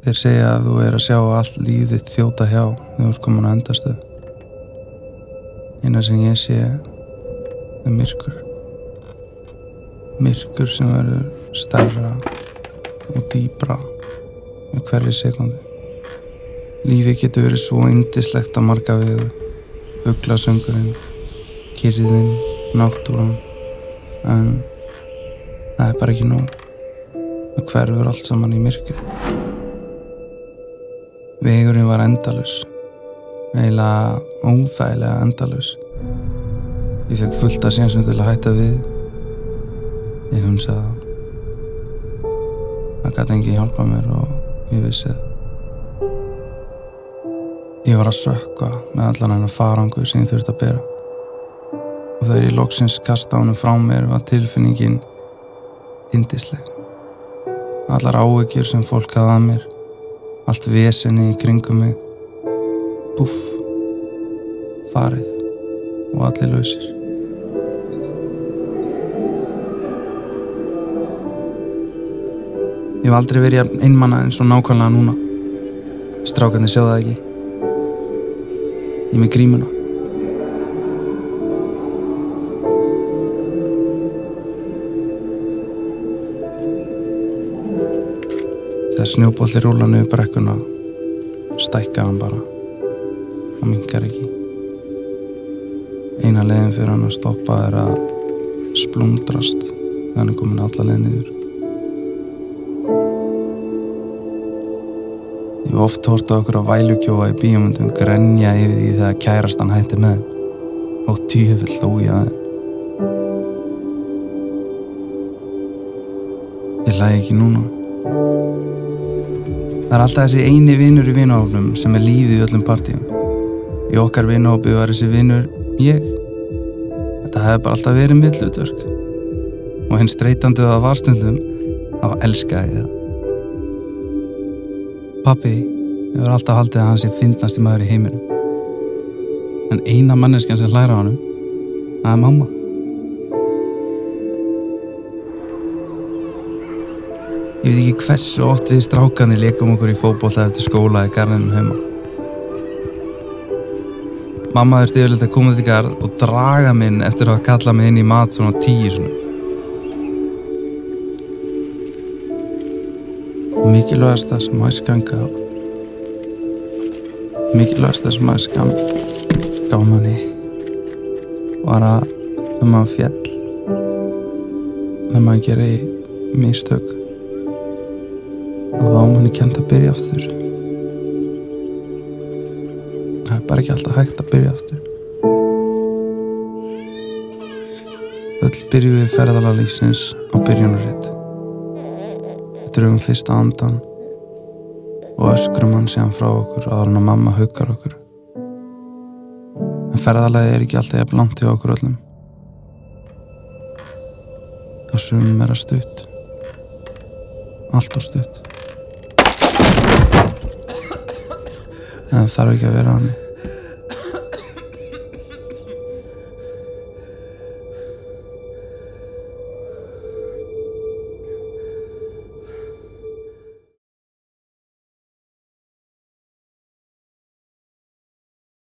Þeir segja að þú að sjá allt líf þitt þjóta hjá þegar þú ert komin á endastöð. Eina sem ég sé er myrkur. Myrkur sem verður stærra og dýpra með hverri sekundu. Lífið getur verið svo yndislegt á marga vegu. Fuglasöngurinn, kyrrðin, náttúran. En það er bara ekki nóg. Það hverfur allt saman í myrkri. Vegurinn var endalaus. Eiginlega óþægilega endalaus. Ég fekk fullt af sénsum til að hætta við. Ég hunsaði það. Það gat enginn hjálpa mér og ég vissi það. Ég var að sökkva með allan hennar farangur sem ég þurfti að bera. Og þegar ég loksins kasta honum frá mér var tilfinningin yndisleg. Allar áhyggjur sem fólk hafði að mér, allt vesenið í kringum mig, búff, farið og allir lausir. Ég hef aldrei verið jafn einmana eins og nákvæmlega núna. Strákarnir sjá það ekki. Ég með grímuna. Þegar snjóbolli rúlar niður brekkuna, stækkar hann bara og minnkar ekki. Eina leiðin fyrir hann að stoppa er að splundrast þegar hann er komin alla leið niður. Ég hef oft hort á okkur á vælukjófa í bíómyndum grenja yfir því þegar kærastan hætti með þeim og djöfull dó ég að þeim. Ég hlægi ekki núna. Það er alltaf þessi eini vinur í vinahópnum sem er lífið í öllum partíum. Í okkar vinahópi var þessi vinur ég. Þetta hefði bara alltaf verið mitt hlutverk. Og hinn streitandi það var stundum, það var elskaði það. Pabbi hefur alltaf haldið að hann sé fyndnasti maður í heiminum. En eina manneskjan sem hlæra á honum, það er mamma. Ég veit ekki hversu oft við strákarnir leikum okkur í fótbolta eftir skóla í garðinum heima. Mamma þurfti yfirleitt að koma til garð og draga minn eftir að kalla mig inn í mat svona 10 sinum. Mikilvægasta sem æskan gaf manni var að þegar maður féll, þegar maður gerir mistök, og þá manni kennt að byrja aftur. Það er bara ekki alltaf hægt að byrja aftur. Öll byrjum við ferðalag lífsins á byrjunarrit. Við drögum fyrsta andan og öskrum hann síðan frá okkur áður en að mamma huggar okkur. En ferðalagið er ekki alltaf jafn langt hjá okkur öllum. Á sumum er það stutt. Allt of stutt. En það þarf ekki að vera þannig.